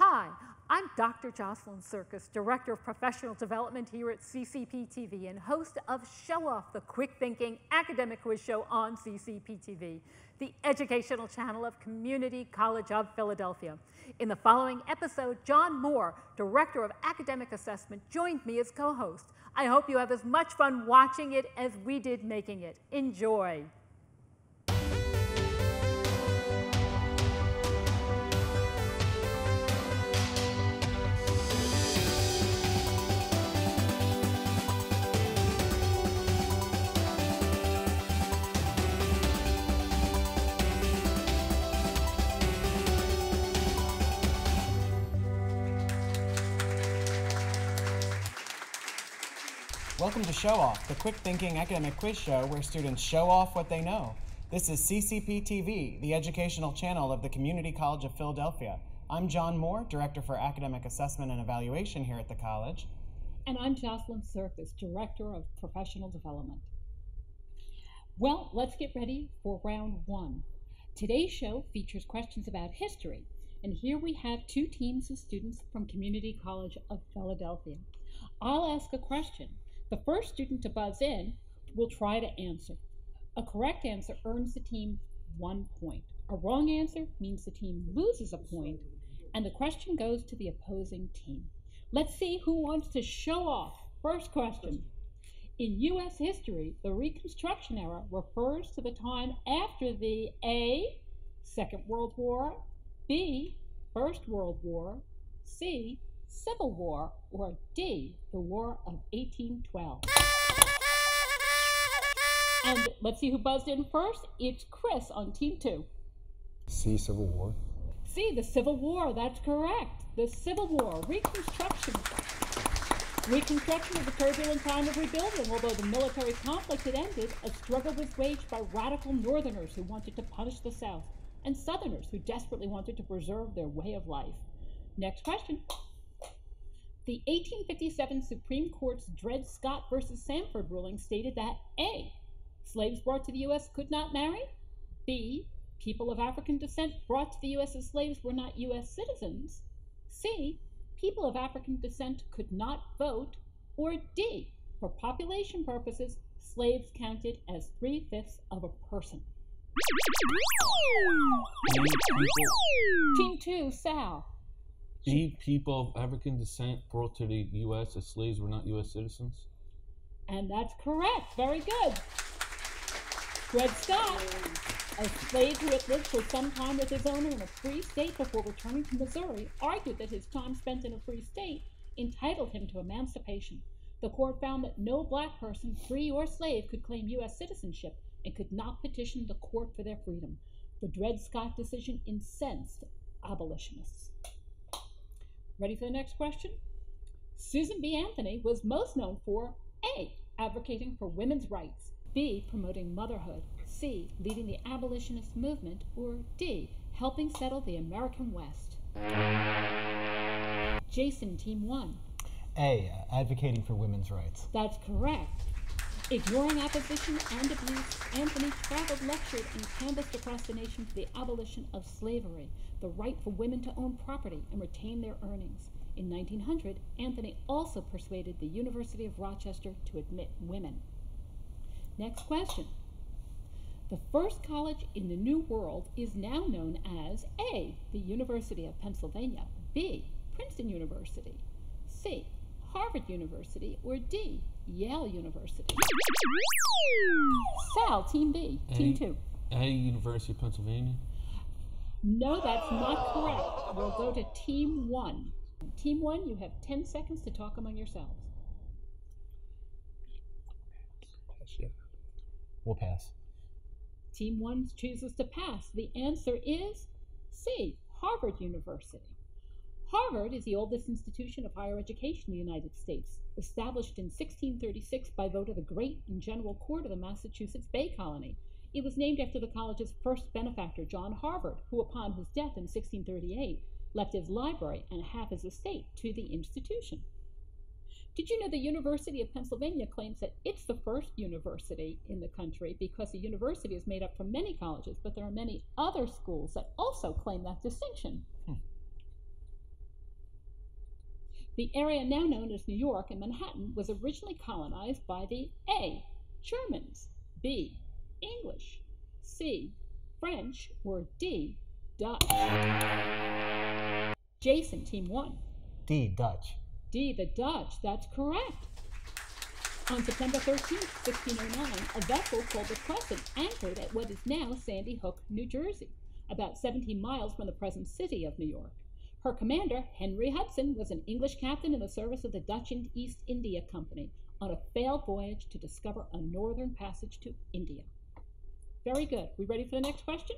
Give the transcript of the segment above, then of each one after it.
Hi, I'm Dr. Jocelyn Circus, Director of Professional Development here at CCP TV and host of Show Off, the quick thinking academic quiz show on CCP TV, the educational channel of Community College of Philadelphia. In the following episode, John Moore, Director of Academic Assessment, joined me as co-host. I hope you have as much fun watching it as we did making it. Enjoy. Welcome to Show Off, the quick thinking academic quiz show where students show off what they know. This is CCP TV, the educational channel of the Community College of Philadelphia. I'm John Moore, Director for Academic Assessment and Evaluation here at the college. And I'm Jocelyn Circus, Director of Professional Development. Well, let's get ready for round one. Today's show features questions about history, and here we have two teams of students from Community College of Philadelphia. I'll ask a question. The first student to buzz in will try to answer. A correct answer earns the team 1 point. A wrong answer means the team loses a point, and the question goes to the opposing team. Let's see who wants to show off. First question. In U.S. history, the Reconstruction era refers to the time after the A, Second World War, B, First World War, C, Civil War, or D, the War of 1812. And let's see who buzzed in first. It's Chris on Team 2. C, Civil War. C, the Civil War, that's correct. The Civil War, Reconstruction. Reconstruction was a turbulent time of rebuilding. Although the military conflict had ended, a struggle was waged by radical Northerners who wanted to punish the South, and Southerners who desperately wanted to preserve their way of life. Next question. The 1857 Supreme Court's Dred Scott versus Sandford ruling stated that A, slaves brought to the U.S. could not marry, B, people of African descent brought to the U.S. as slaves were not U.S. citizens, C, people of African descent could not vote, or D, for population purposes, slaves counted as 3/5 of a person. Team 2, Sal. B, people of African descent brought to the U.S. as slaves were not U.S. citizens. And that's correct. Very good. Dred Scott, a slave who had lived for some time with his owner in a free state before returning to Missouri, argued that his time spent in a free state entitled him to emancipation. The court found that no black person, free or slave, could claim U.S. citizenship and could not petition the court for their freedom. The Dred Scott decision incensed abolitionists. Ready for the next question? Susan B. Anthony was most known for A, advocating for women's rights, B, promoting motherhood, C, leading the abolitionist movement, or D, helping settle the American West. Jason, Team 1. A, advocating for women's rights. That's correct. Ignoring opposition and abuse, Anthony traveled, lectured, and canvassed across the nation for the abolition of slavery, the right for women to own property and retain their earnings. In 1900, Anthony also persuaded the University of Rochester to admit women. Next question. The first college in the New World is now known as A, the University of Pennsylvania, B, Princeton University, C, Harvard University, or D, Yale University. Sal, Team B, Team 2. A, University of Pennsylvania. No, that's not correct. We'll go to Team 1. Team 1, you have 10 seconds to talk among yourselves. We'll pass. Team 1 chooses to pass. The answer is C, Harvard University. Harvard is the oldest institution of higher education in the United States, established in 1636 by vote of the Great and General Court of the Massachusetts Bay Colony. It was named after the college's first benefactor, John Harvard, who upon his death in 1638 left his library and half his estate to the institution. Did you know the University of Pennsylvania claims that it's the first university in the country because the university is made up from many colleges, but there are many other schools that also claim that distinction. The area now known as New York and Manhattan was originally colonized by the A. Germans, B. English, C. French, or D. Dutch. Jason, Team 1. D, Dutch. D, the Dutch. That's correct. On September 13, 1609, a vessel called the Crescent anchored at what is now Sandy Hook, New Jersey, about 17 miles from the present city of New York. Her commander, Henry Hudson, was an English captain in the service of the Dutch East India Company on a failed voyage to discover a northern passage to India. Very good. We ready for the next question?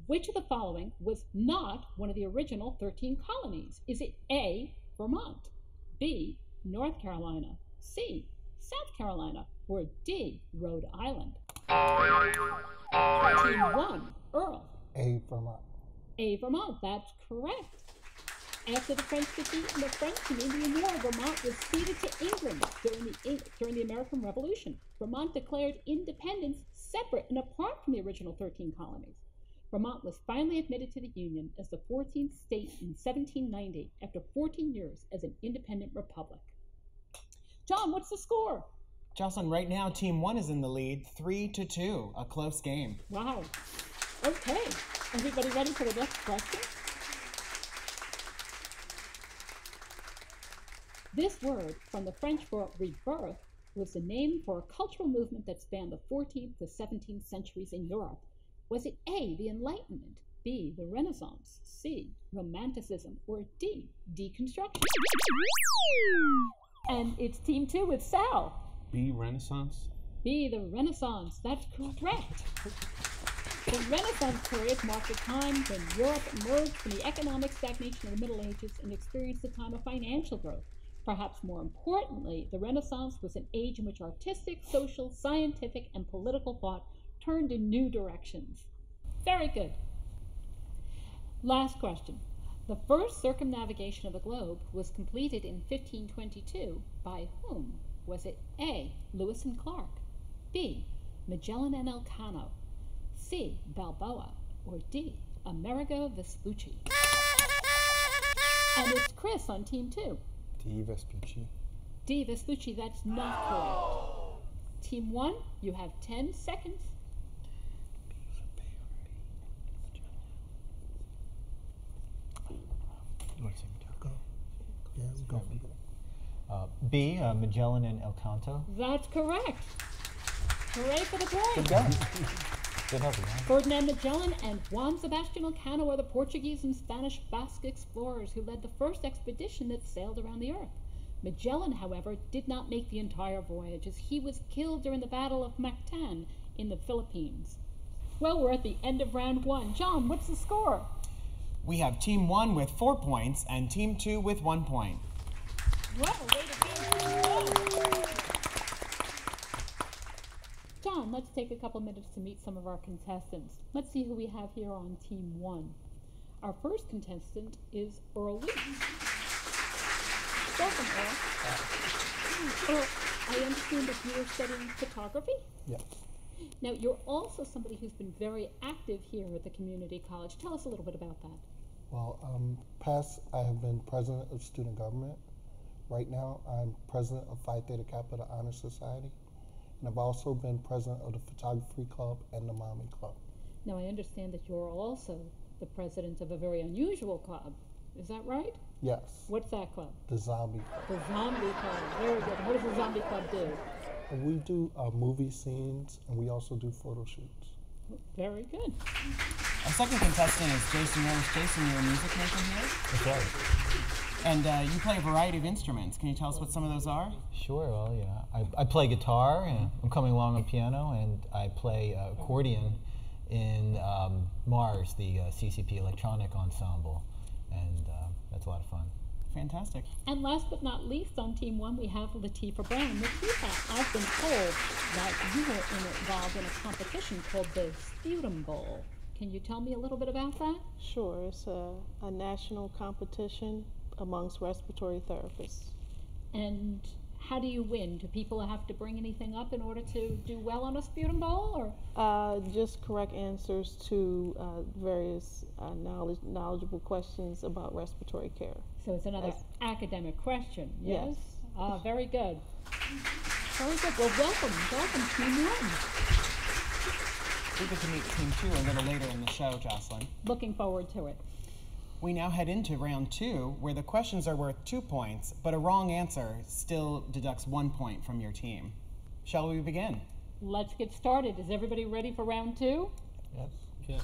Which of the following was not one of the original 13 colonies? Is it A, Vermont, B, North Carolina, C, South Carolina, or D, Rhode Island? Team 1, Earl. A, Vermont. A, Vermont. That's correct. After the French defeat in the French and Indian War, Vermont was ceded to England during the American Revolution. Vermont declared independence separate and apart from the original 13 colonies. Vermont was finally admitted to the Union as the 14th state in 1790 after 14 years as an independent republic. John, what's the score? Jocelyn, right now, Team 1 is in the lead, 3-2, a close game. Wow. Okay. Everybody ready for the next question? This word, from the French for rebirth, was the name for a cultural movement that spanned the 14th to 17th centuries in Europe. Was it A, the Enlightenment, B, the Renaissance, C, Romanticism, or D, deconstruction? And it's Team 2 with Sal. B, Renaissance. B, the Renaissance. That's correct. The Renaissance period marked a time when Europe emerged from the economic stagnation of the Middle Ages and experienced a time of financial growth. Perhaps more importantly, the Renaissance was an age in which artistic, social, scientific, and political thought turned in new directions. Very good. Last question. The first circumnavigation of the globe was completed in 1522 by whom? Was it A, Lewis and Clark, B, Magellan and Elcano, C, Balboa, or D, Amerigo Vespucci? And it's Chris on Team 2. D, Vespucci. D, Vespucci. That's not correct. Team 1, you have 10 seconds. Go. B, Magellan and Elcanto. That's correct. Hooray for the point. Good going. Good help, man. Ferdinand Magellan and Juan Sebastian Elcano are the Portuguese and Spanish Basque explorers who led the first expedition that sailed around the earth. Magellan, however, did not make the entire voyage, as he was killed during the Battle of Mactan in the Philippines. Well, we're at the end of round 1. John, what's the score? We have Team 1 with 4 points and Team 2 with 1 point. Well, way to go. John, let's take a couple minutes to meet some of our contestants. Let's see who we have here on Team 1. Our first contestant is Earl Weeks. Welcome, Earl. Earl, I understand that you are studying photography? Yes. Now, you're also somebody who's been very active here at the community college. Tell us a little bit about that. Well, past I have been president of student government. Right now, I'm president of Phi Theta Kappa, the Honor Society, and I've also been president of the Photography Club and the Mommy Club. Now, I understand that you're also the president of a very unusual club. Is that right? Yes. What's that club? The Zombie Club. The Zombie Club. Very good. What does the Zombie Club do? We do movie scenes, and we also do photo shoots. Very good. Our second contestant is Jason Rose. Jason, you're a music major here? That's right. And you play a variety of instruments. Can you tell us what some of those are? Sure, well, yeah. I play guitar, and I'm coming along on piano, and I play accordion in Mars, the CCP Electronic Ensemble, and that's a lot of fun. Fantastic. And last but not least, on Team 1, we have Latifah Brown. Latifah, I've been told that you were involved in a competition called the Sputum Bowl. Can you tell me a little bit about that? Sure, it's a national competition amongst respiratory therapists. And How do you win? Do people have to bring anything up in order to do well on a sputum bowl, or? Just correct answers to various knowledgeable questions about respiratory care. So it's another academic question, yes? Yes. Very good. Very good. Well, welcome, Team 1. We get to meet Team 2 a little later in the show, Jocelyn. Looking forward to it. We now head into round 2, where the questions are worth 2 points, but a wrong answer still deducts 1 point from your team. Shall we begin? Let's get started. Is everybody ready for round 2? Yes. Yeah.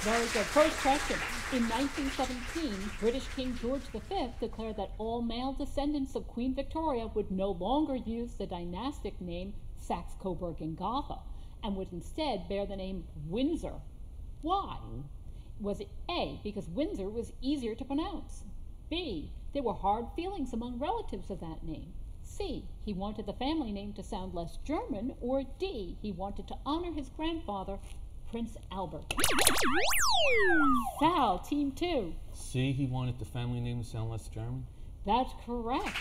Very good. First question. In 1917, British King George V declared that all male descendants of Queen Victoria would no longer use the dynastic name Saxe-Coburg and Gotha, and would instead bear the name Windsor. Why? Was it A, because Windsor was easier to pronounce? B, there were hard feelings among relatives of that name? C, he wanted the family name to sound less German? Or D, he wanted to honor his grandfather, Prince Albert? Sal, Team 2. C, he wanted the family name to sound less German. That's correct.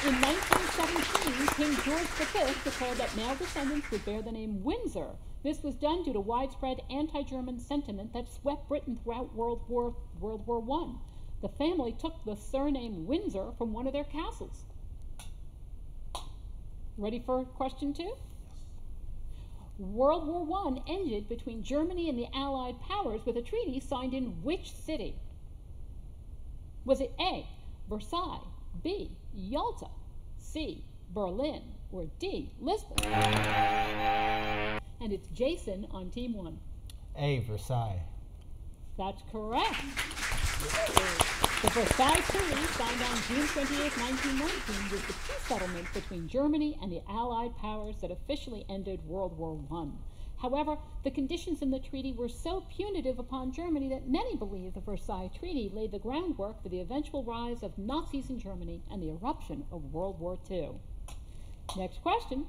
In 1917, King George V declared that male descendants would bear the name Windsor. This was done due to widespread anti-German sentiment that swept Britain throughout World War I. The family took the surname Windsor from one of their castles. Ready for question 2? World War I ended between Germany and the Allied powers with a treaty signed in which city? Was it A, Versailles, B, Yalta, C, Berlin, or D, Lisbon? And it's Jason on Team 1. A, Versailles. That's correct. The Versailles Treaty, signed on June 28, 1919, was the peace settlement between Germany and the Allied powers that officially ended World War I. However, the conditions in the treaty were so punitive upon Germany that many believe the Versailles Treaty laid the groundwork for the eventual rise of Nazis in Germany and the eruption of World War II. Next question.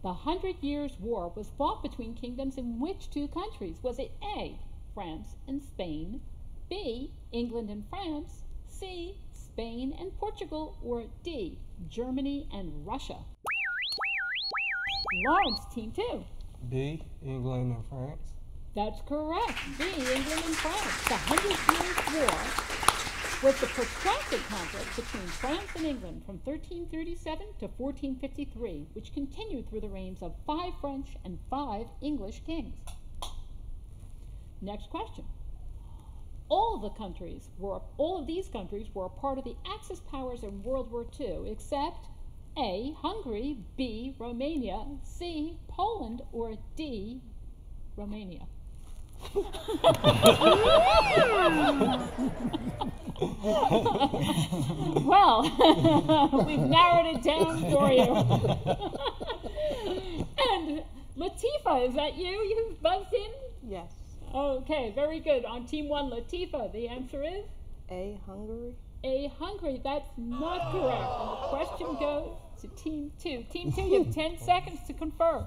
The 100 Years' War was fought between kingdoms in which 2 countries? Was it A, France and Spain, B, England and France, C, Spain and Portugal, or D, Germany and Russia? Lawrence, Team 2. B, England and France. That's correct. B, England and France. The 100 Years' War was the protracted conflict between France and England from 1337 to 1453, which continued through the reigns of 5 French and 5 English kings. Next question. All of these countries were a part of the Axis powers in World War II, except A, Hungary, B, Romania, C, Poland, or D, Romania. Well, we've narrowed it down for you. And Latifa, is that you? You've buzzed in? Yes. Okay, very good. On Team 1, Latifa, the answer is? A, Hungary. A, Hungary. That's not correct. And the question goes to Team 2. Team 2, you have 10 seconds to confirm.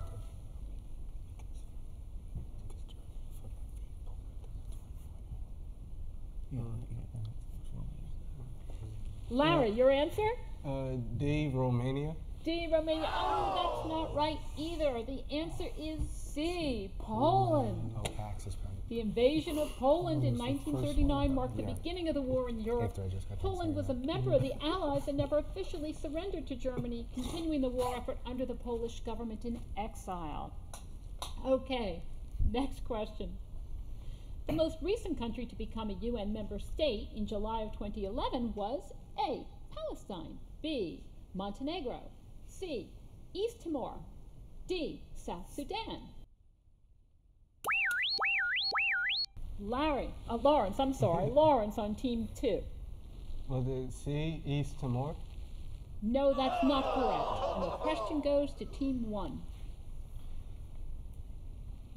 Larry, your answer? D, Romania. D, Romania. Oh, that's not right either. The answer is C, Poland. Oh, Axis. The invasion of Poland in 1939 marked the beginning of the war in Europe. Poland was a member of the Allies and never officially surrendered to Germany, continuing the war effort under the Polish government in exile. Okay, next question. The most recent country to become a UN member state in July of 2011 was A, Palestine, B, Montenegro, C, East Timor, D, South Sudan. Lawrence on Team 2. Was it C, East Timor? No, that's not correct. And the question goes to Team 1.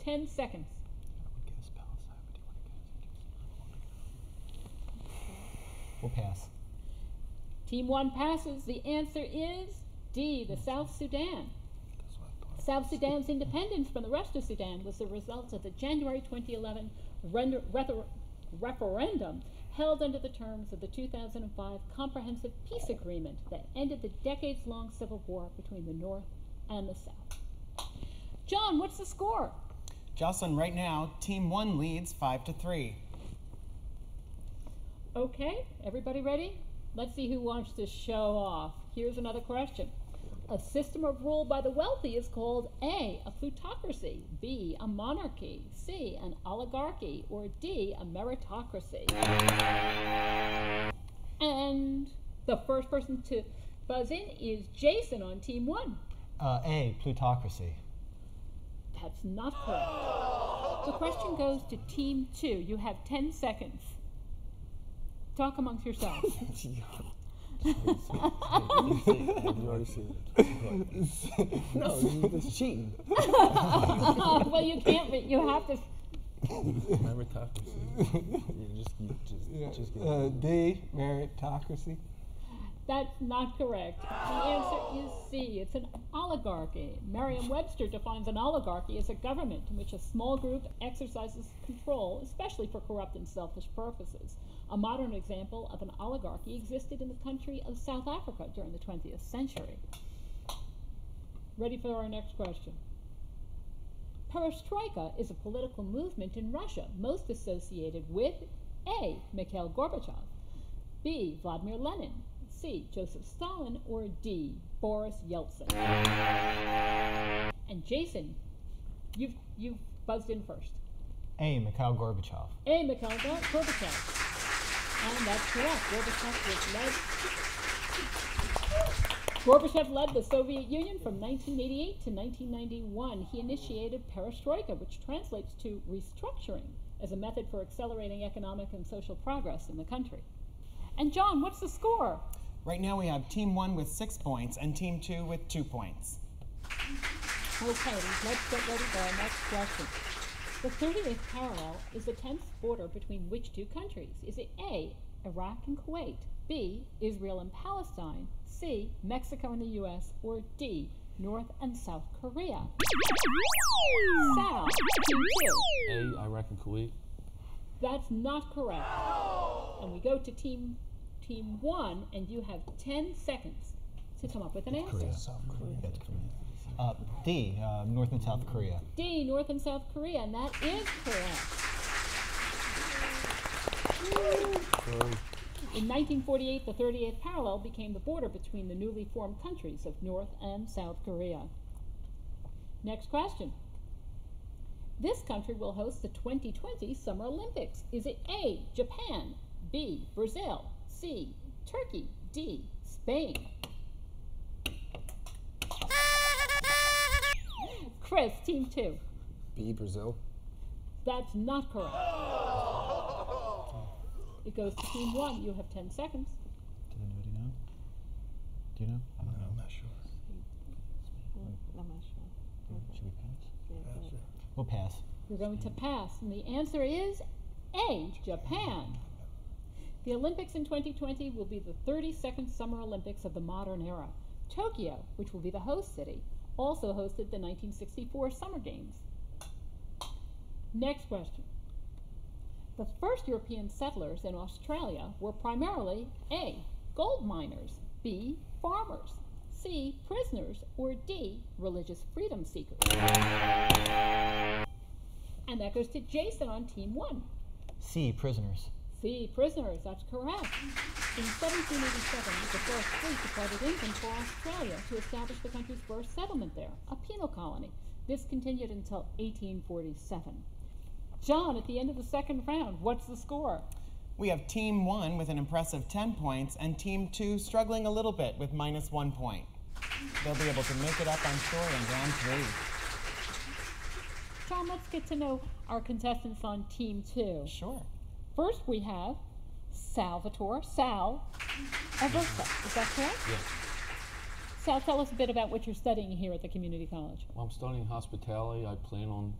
10 seconds. We'll pass. Team 1 passes. The answer is D, the South Sudan. South Sudan's independence from the rest of Sudan was the result of the January 2011 referendum held under the terms of the 2005 Comprehensive Peace Agreement that ended the decades-long civil war between the North and the South. John, what's the score? Jocelyn, right now, Team 1 leads 5-3. Okay, everybody ready? Let's see who wants to show off. Here's another question. A system of rule by the wealthy is called A, a plutocracy, B, a monarchy, C, an oligarchy, or D, a meritocracy. And the first person to buzz in is Jason on Team 1. A, plutocracy. That's not correct. The question goes to Team 2. You have 10 seconds. Talk amongst yourselves. You already seen it. No, it's cheating. Well, you can't. You have to. Meritocracy. Just get D, meritocracy. That's not correct. The answer is C. It's an oligarchy. Merriam-Webster defines an oligarchy as a government in which a small group exercises control, especially for corrupt and selfish purposes. A modern example of an oligarchy existed in the country of South Africa during the 20th century. Ready for our next question. Perestroika is a political movement in Russia most associated with A, Mikhail Gorbachev, B, Vladimir Lenin, C, Joseph Stalin, or D, Boris Yeltsin. And Jason, you've buzzed in first. A, Mikhail Gorbachev. A, Mikhail Gorbachev. And that's correct. Gorbachev led the Soviet Union from 1988 to 1991. He initiated perestroika, which translates to restructuring, as a method for accelerating economic and social progress in the country. And John, what's the score? Right now we have Team 1 with 6 points and Team 2 with 2 points. Okay, let's get ready for our next question. The 30th parallel is the 10th border between which two countries? Is it A, Iraq and Kuwait, B, Israel and Palestine, C, Mexico and the U.S., or D, North and South Korea? Sal, Team 2. A, Iraq and Kuwait. That's not correct. And we go to Team 1, and you have 10 seconds to come up with an answer. D, North and South Korea. D, North and South Korea, and that is correct. In 1948, the 38th parallel became the border between the newly formed countries of North and South Korea. Next question. This country will host the 2020 Summer Olympics. Is it A, Japan, B, Brazil, C, Turkey, D, Spain? Chris, Team 2. B, Brazil. That's not correct. It goes to Team 1. You have 10 seconds. Does anybody know? Do you know? I don't know. I'm not sure. I'm not sure. Should we pass? Yeah, We'll pass. We're going to pass, and the answer is A, Japan. The Olympics in 2020 will be the 32nd Summer Olympics of the modern era. Tokyo, which will be the host city, also hosted the 1964 Summer Games. Next question. The first European settlers in Australia were primarily A, gold miners, B, farmers, C, prisoners, or D, religious freedom seekers. And that goes to Jason on Team 1. C, prisoners. C, prisoners, that's correct. In 1787, the first fleet departed England for Australia to establish the country's first settlement there, a penal colony. This continued until 1847. John, at the end of the second round, what's the score? We have Team 1 with an impressive 10 points and Team 2 struggling a little bit with minus 1 point. They'll be able to make it up, I'm sure, in round 3. John, let's get to know our contestants on Team 2. Sure. First, we have Salvatore, Sal, Aversa. Is that correct? Yes. Sal, tell us a bit about what you're studying here at the community college. Well, I'm studying hospitality. I plan on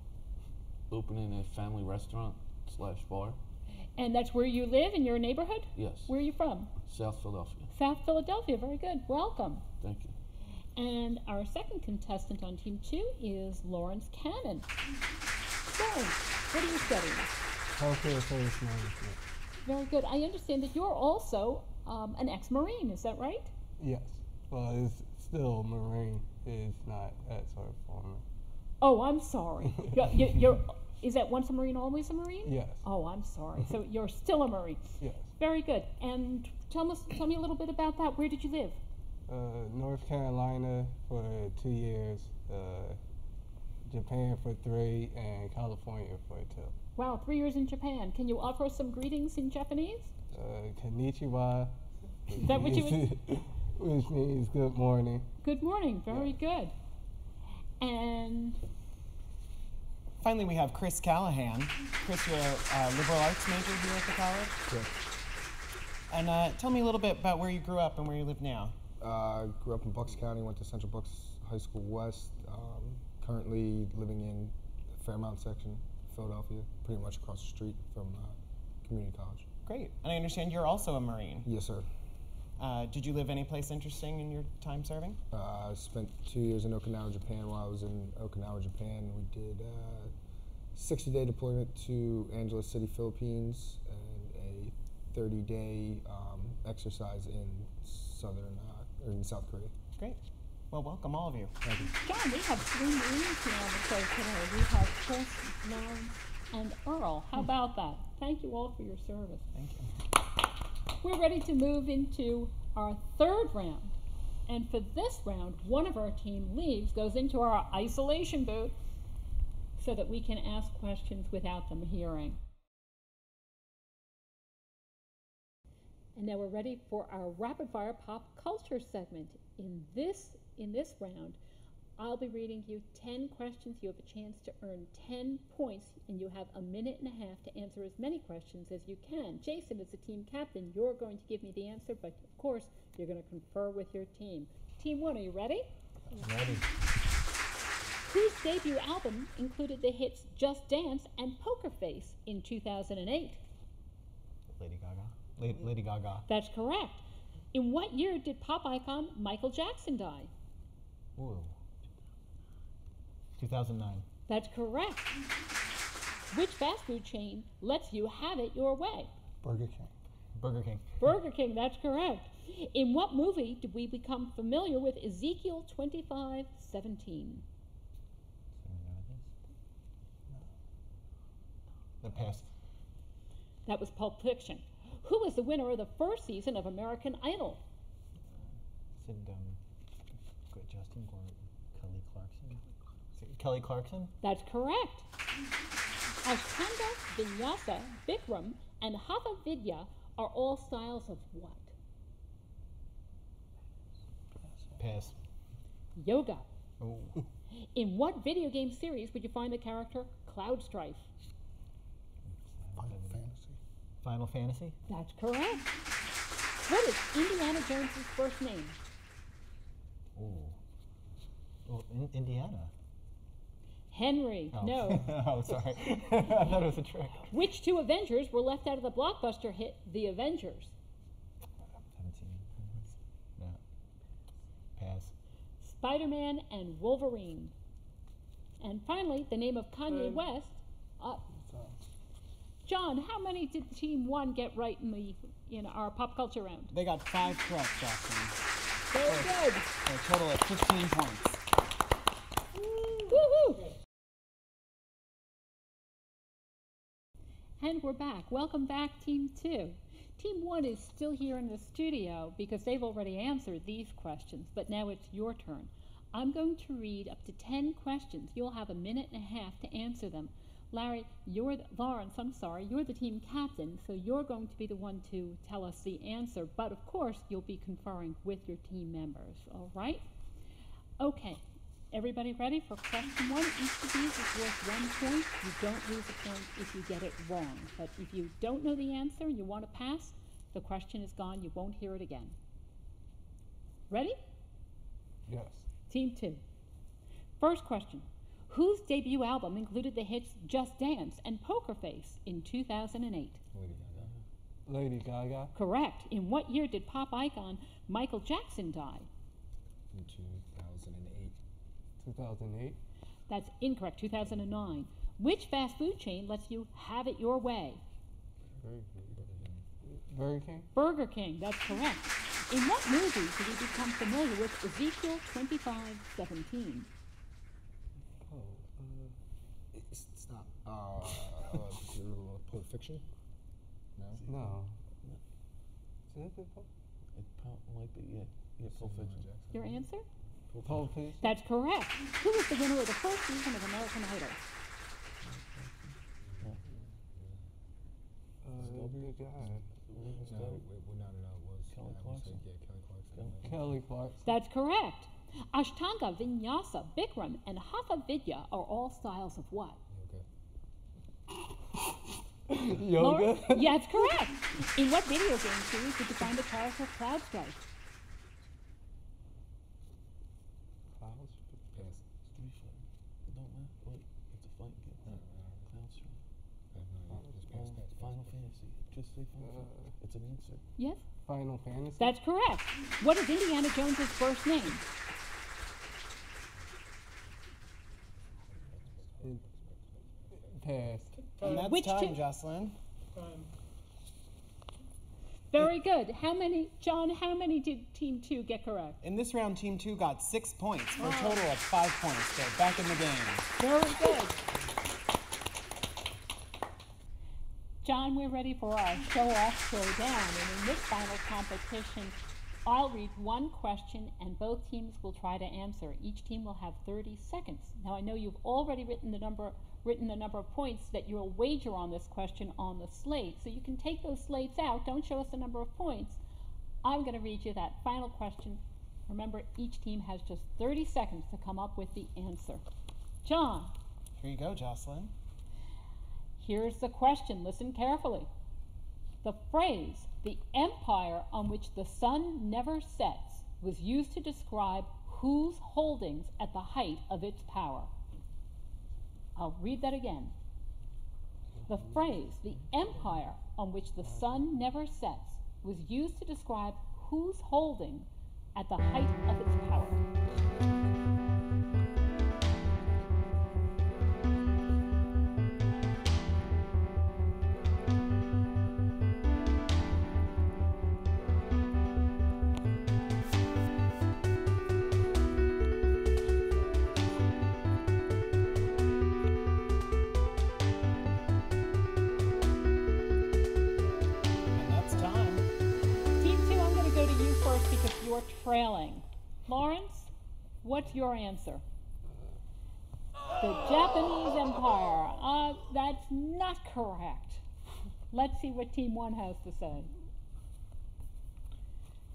opening a family restaurant/bar. And that's where you live, in your neighborhood? Yes. Where are you from? South Philadelphia. South Philadelphia. Very good. Welcome. Thank you. And our second contestant on Team 2 is Lawrence Cannon. Lawrence, what are you studying? Healthcare service management. Very good. I understand that you're also an ex-Marine, is that right? Yes. Well, it's still Marine. It's not ex-Sergeant Foreman. Oh, I'm sorry. Is that once a Marine, always a Marine? Yes. Oh, I'm sorry. So you're still a Marine. Yes. Very good. And tell me a little bit about that. Where did you live? North Carolina for 2 years, Japan for 3, and California for 2. Wow, 3 years in Japan. Can you offer us some greetings in Japanese? Konnichiwa. Is that what you would? Which means good morning. Good morning. Very good. And Finally, we have Chris Callahan. Chris, you're a liberal arts major here at the college? Yes. And tell me a little bit about where you grew up and where you live now. Grew up in Bucks County, went to Central Bucks High School West. Currently living in the Fairmount section, Philadelphia, pretty much across the street from community college. Great. And I understand you're also a Marine. Yes, sir. Did you live any place interesting in your time serving? I spent 2 years in Okinawa, Japan. While I was in Okinawa, Japan, we did a 60-day deployment to Angeles City, Philippines, and a 30-day exercise in South Korea. Great. Well, welcome all of you. Thank you. John, we have 3 Marines here on the show today. We have Chris, Lauren, and Earl. How about that? Thank you all for your service. Thank you. We're ready to move into our 3rd round. And for this round, one of our team leaves, goes into our isolation booth so that we can ask questions without them hearing. And now we're ready for our rapid fire pop culture segment. In this round, I'll be reading you 10 questions. You have a chance to earn 10 points, and you have a minute and a half to answer as many questions as you can. Jason, as the team captain, you're going to give me the answer, but of course, you're going to confer with your team. Team 1, are you ready? Ready. Whose debut album included the hits Just Dance and Poker Face in 2008? Lady Gaga. Lady Gaga. That's correct. In what year did pop icon Michael Jackson die? Ooh. 2009. That's correct. Which fast food chain lets you have it your way? Burger King. Burger King. Burger King, that's correct. In what movie did we become familiar with Ezekiel 25:17? The past. That was Pulp Fiction. Who was the winner of the first season of American Idol? Said Justin Gordon. Kelly Clarkson. Kelly Clarkson? That's correct. Ashtanga, Vinyasa, Bikram, and Hatha Vidya are all styles of what? Pass. Yoga. Oh. In what video game series would you find the character Cloud Strife? Final Fantasy. Final Fantasy? That's correct. What is Indiana Jones' first name? Ooh. Well, Indiana. Henry. Oh. No. Oh, sorry. I thought it was a trick. Which 2 Avengers were left out of the blockbuster hit The Avengers? 17. No. Pass. Spider-Man and Wolverine. And finally, the name of Kanye West. John, how many did Team 1 get right in our pop culture round? They got 5 correct, Justin. Very good. For a total of 15 points. Woohoo! And we're back. Welcome back, Team 2. Team 1 is still here in the studio because they've already answered these questions, but now it's your turn. I'm going to read up to 10 questions. You'll have a minute and a half to answer them. Lawrence, you're the team captain, so you're going to be the one to tell us the answer, but of course you'll be conferring with your team members, all right? Okay, everybody ready for question 1? Each of these is worth 1 point. You don't lose a point if you get it wrong, but if you don't know the answer and you want to pass, the question is gone. You won't hear it again. Ready? Yes. Team 2. First question. Whose debut album included the hits Just Dance and Poker Face in 2008? Lady Gaga. Correct. In what year did pop icon Michael Jackson die? In 2008. 2008. That's incorrect. 2009. Which fast food chain lets you have it your way? Burger King? Burger King, that's correct. In what movie did we become familiar with Ezekiel 25:17? Oh, it's not. Pulp Fiction? No. No. It might be, yeah. Yeah, Pulp Fiction. Your answer? Pulp Fiction? That's correct. Who was the winner of the first season of American Idol? The guy. No, it was. Kelly Clarkson. Kelly Clarkson. That's correct. Ashtanga, Vinyasa, Bikram, and Hatha Vidya are all styles of what? Yoga? Lauren? Yeah, that's correct. In what video game series did you find the character Cloud Strike? Pass. Don't matter. Wait, it's a fighting game. Cloud Strike. Just pass. Final Fantasy. Just say Final Fantasy. It's an answer. Yes? Final Fantasy? That's correct. What is Indiana Jones's first name? Pass. And that's Which time, two- Jocelyn. Very good. John, how many did Team 2 get correct? In this round, Team 2 got 6 points for a total of 5 points. They're back in the game. Very good. John, we're ready for our show-off, showdown. And in this final competition, I'll read one question and both teams will try to answer. Each team will have 30 seconds. Now, I know you've already written the number of points that you'll wager on this question on the slate. So you can take those slates out. Don't show us the number of points. I'm going to read you that final question. Remember, each team has just 30 seconds to come up with the answer. John. Here you go, Jocelyn. Here's the question. Listen carefully. The phrase, "the empire on which the sun never sets," was used to describe whose holdings at the height of its power. I'll read that again. The phrase, "the empire on which the sun never sets," was used to describe whose holding at the height of its power. You're trailing. Lawrence, what's your answer? The Japanese Empire. That's not correct. Let's see what Team 1 has to say.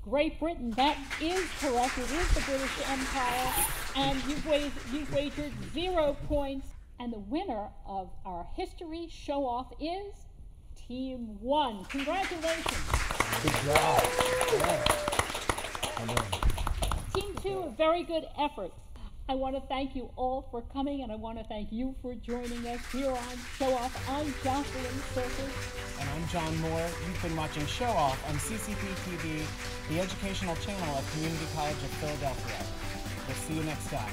Great Britain, that is correct. It is the British Empire. And you've wagered 0 points. And the winner of our history show-off is Team 1. Congratulations. Good job. Team 2, a very good effort. I want to thank you all for coming, and I want to thank you for joining us here on Show Off. I'm Jocelyn Circus. And I'm John Moore. You've been watching Show Off on CCP TV, the educational channel of Community College of Philadelphia. We'll see you next time.